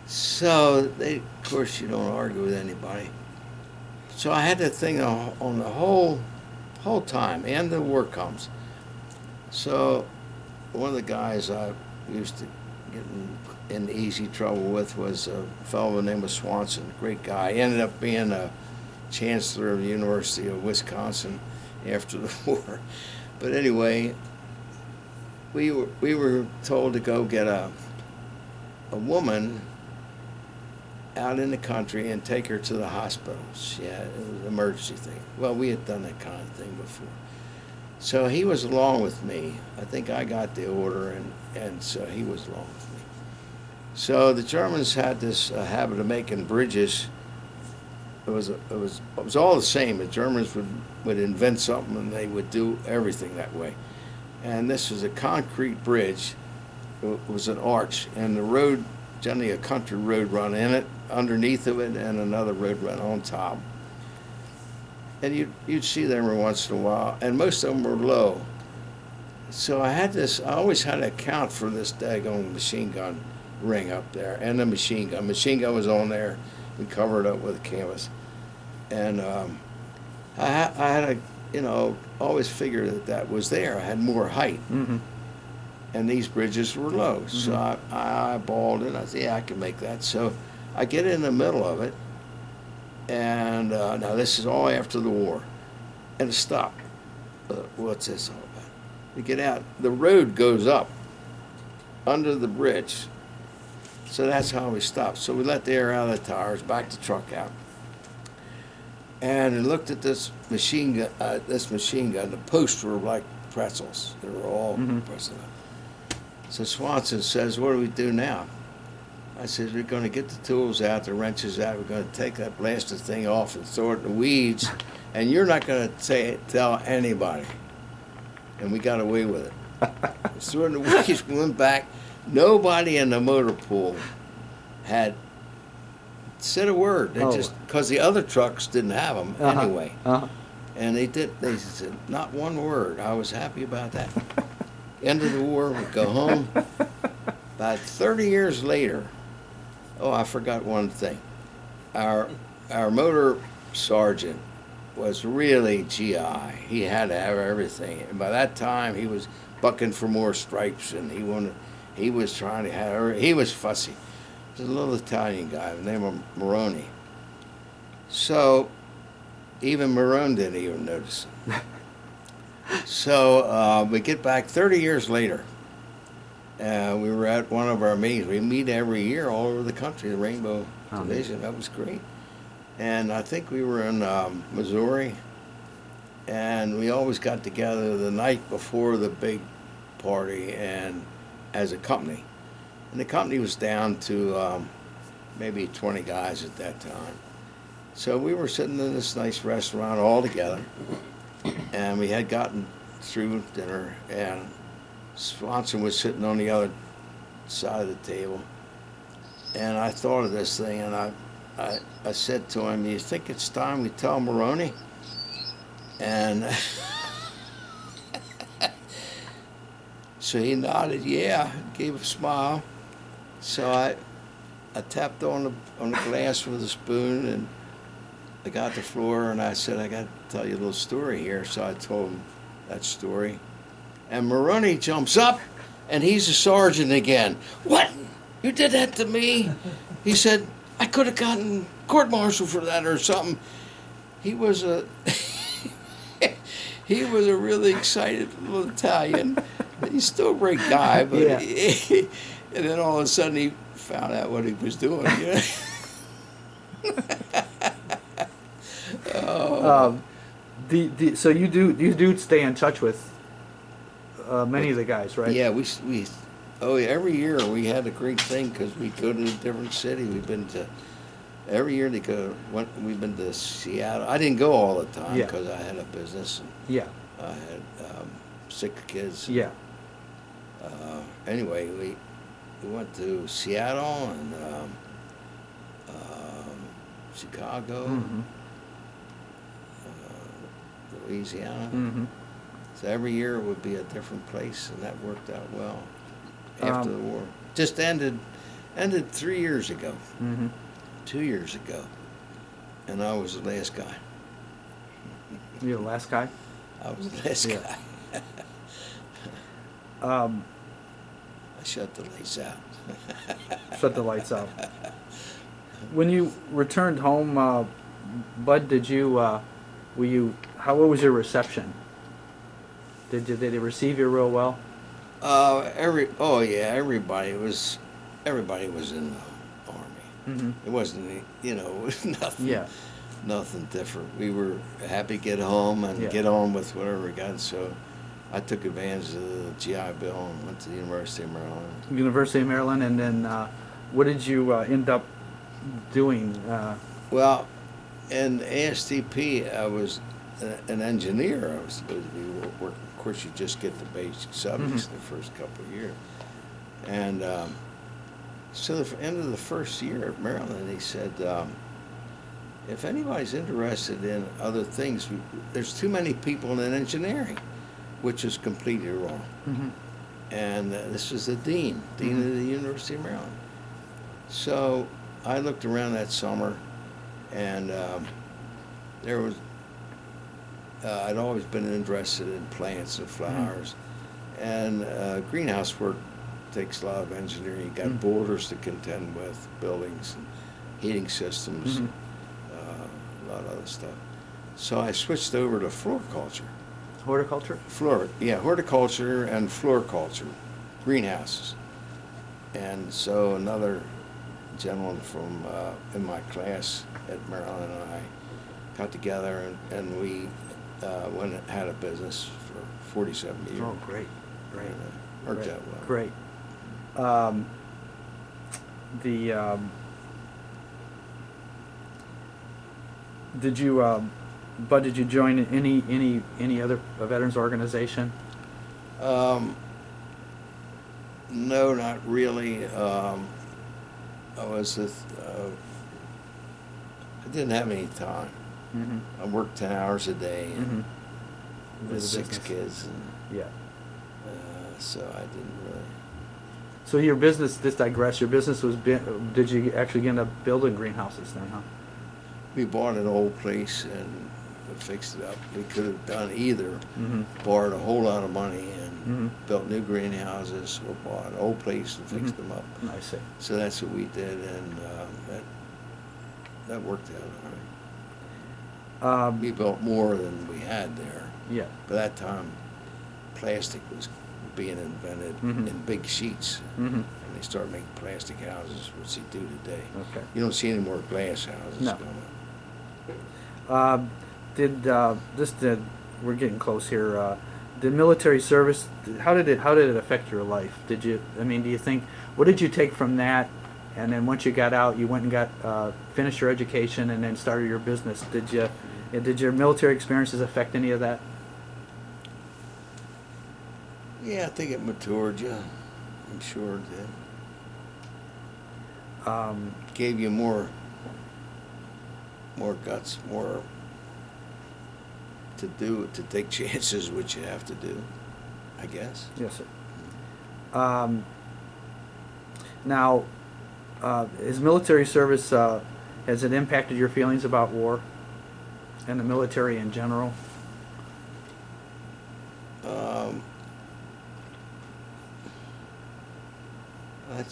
So of course, you don't argue with anybody. So I had that thing on the whole time, and the war comes. So one of the guys I used to get in easy trouble with was a fellow by the name of Swanson, great guy. He ended up being a chancellor of the University of Wisconsin after the war. But anyway, we were told to go get a woman out in the country and take her to the hospital. Yeah, it was an emergency thing. Well, we had done that kind of thing before. So he was along with me. I think I got the order, and so he was along with me. So the Germans had this habit of making bridges. It was all the same. The Germans would invent something, and they would do everything that way. And this was a concrete bridge. It was an arch, and the road, generally a country road, run in it, underneath of it, and another road run on top. And you'd see them every once in a while, and most of them were low. So I always had to account for this daggone machine gun ring up there, and the machine gun. Machine gun was on there. We covered it up with a canvas. And I had to, always figure that was there. I had more height. Mm-hmm. And these bridges were low. Mm-hmm. So I eyeballed it. I said, yeah, I can make that. So I get in the middle of it. And now this is all after the war. And stop. What's this all about? We get out. The road goes up under the bridge. So that's how we stopped. So we let the air out of the tires, backed the truck out. And I looked at this machine gun. The posts were like pretzels. They were all pretzels. So Swanson says, "What do we do now?" I said, "We're going to get the tools out, the wrenches out. We're going to take that blasted thing off and throw it in the weeds. And you're not going to tell anybody." And we got away with it. Threw it in the weeds. We went back. Nobody in the motor pool had said a word. They just, because the other trucks didn't have them anyway. And they said not one word. I was happy about that. End of the war, we go home. About 30 years later, I forgot one thing. Our motor sergeant was really GI. He had to have everything. And by that time, he was bucking for more stripes, and he was trying to have. He was fussy. He was a little Italian guy named Moroni. So even Marone didn't even notice him. So we get back 30 years later. We were at one of our meetings. We meet every year all over the country, the Rainbow Division. That was great. And I think we were in Missouri, and we always got together the night before the big party and as a company. And the company was down to maybe 20 guys at that time. So we were sitting in this nice restaurant all together, and we had gotten through dinner, and Swanson was sitting on the other side of the table. And I thought of this thing, and I said to him, "You think it's time we tell Moroni?" And so he nodded, yeah, gave a smile. So I tapped on the glass with a spoon, and I got the floor, and I said, "I got to tell you a little story here." So I told him that story. And Moroni jumps up, and he's a sergeant again. "What? You did that to me?" He said, "I could have gotten court-martial for that or something." He was a he was a really excited little Italian. He's still a great guy, but Yeah. And then all of a sudden he found out what he was doing. You know? So you do stay in touch with many of the guys, right? Yeah, every year we had a great thing because we go to a different city. We've been to every year we've been to Seattle. I didn't go all the time Yeah. because I had a business. And Yeah. I had sick kids. Yeah. Anyway, we went to Seattle and Chicago, Mm-hmm. Louisiana. Mm-hmm. So every year it would be a different place, and that worked out well. After the war, just ended 3 years ago, Mm-hmm. 2 years ago, and I was the last guy. You're the last guy? I was the last Yeah. guy. I shut the lights out. Shut the lights out. When you returned home, Bud, what was your reception? Did they receive you real well? Everybody was in the army. Mm-hmm. It wasn't, it was nothing. Yeah. Nothing different. We were happy to get home and Yeah. get on with whatever we got. So I took advantage of the GI Bill and went to the University of Maryland. University of Maryland, and then what did you end up doing? Well, in ASTP, I was an engineer. I was supposed to be working. Of course, you just get the basic subjects the first couple of years. And so the end of the first year at Maryland, he said, if anybody's interested in other things, there's too many people in engineering, which is completely wrong. Mm-hmm. And this was the dean of the University of Maryland. So I looked around that summer, and there was, I'd always been interested in plants and flowers, and greenhouse work takes a lot of engineering. You got borders to contend with, buildings and heating systems, a lot of other stuff. So I switched over to floriculture. Horticulture? Horticulture and floriculture, greenhouses. And so another gentleman from in my class at Maryland and I got together, and we went and had a business for 47 years. Oh, great. And, worked out well. Great. Did you, Bud, did you join any other veterans organization? No, not really. I didn't have any time. Mm-hmm. I worked 10 hours a day and with Did the 6 business. kids, and Yeah. so I didn't really. So your business, just digress, your business was, did you actually end up building greenhouses then, huh? We bought an old place, and that fixed it up. We could have done either, Mm-hmm. borrowed a whole lot of money and Mm-hmm. built new greenhouses, or bought an old place and fixed Mhm. them up. I see. So that's what we did, and that worked out all right. We built more than we had there. Yeah. By that time, plastic was being invented Mhm. in big sheets, Mm-hmm. and they started making plastic houses, which they do today. Okay. You don't see any more glass houses No. going Did we're getting close here. Did military service? How did it affect your life? Did you? I mean, do you think? What did you take from that? And then once you got out, you went and got finished your education and then started your business. Did you? Did your military experiences affect any of that? Yeah, I think it matured you. I'm sure it did. Gave you more guts, more to take chances, which you have to do, I guess. Yes, sir. Now, is military service, has it impacted your feelings about war and the military in general? I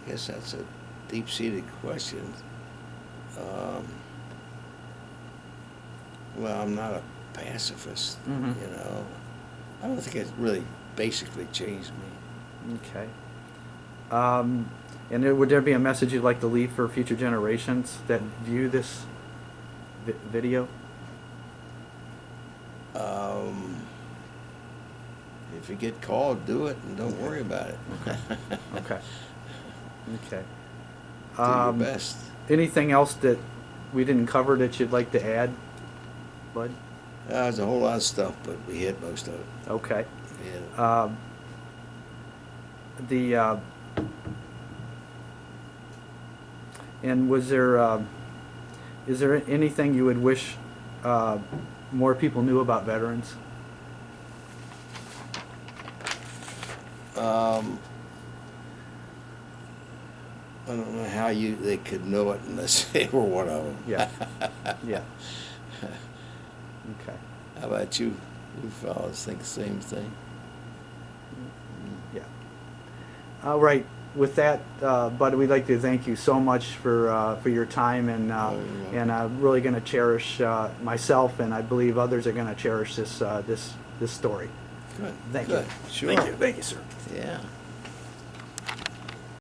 guess that's a deep-seated question. Well, I'm not a pacifist, Mhm. you know. I don't think it really basically changed me. Okay. And would there be a message you'd like to leave for future generations that view this video? If you get called, do it and don't worry about it. Okay. Okay. Okay. Do your best. Anything else that we didn't cover that you'd like to add, Bud? There's a whole lot of stuff, but we hit most of it. Okay. Yeah. And was there, is there anything you would wish more people knew about veterans? I don't know how they could know it unless they were one of them. Yeah. Yeah. Okay. How about you? You fellas think the same thing? Yeah. All right. With that, Bud, we'd like to thank you so much for your time, and I'm really going to cherish myself, and I believe others are going to cherish this story. Good. Thank Good. you. Sure. Thank you. Thank you, sir. Yeah.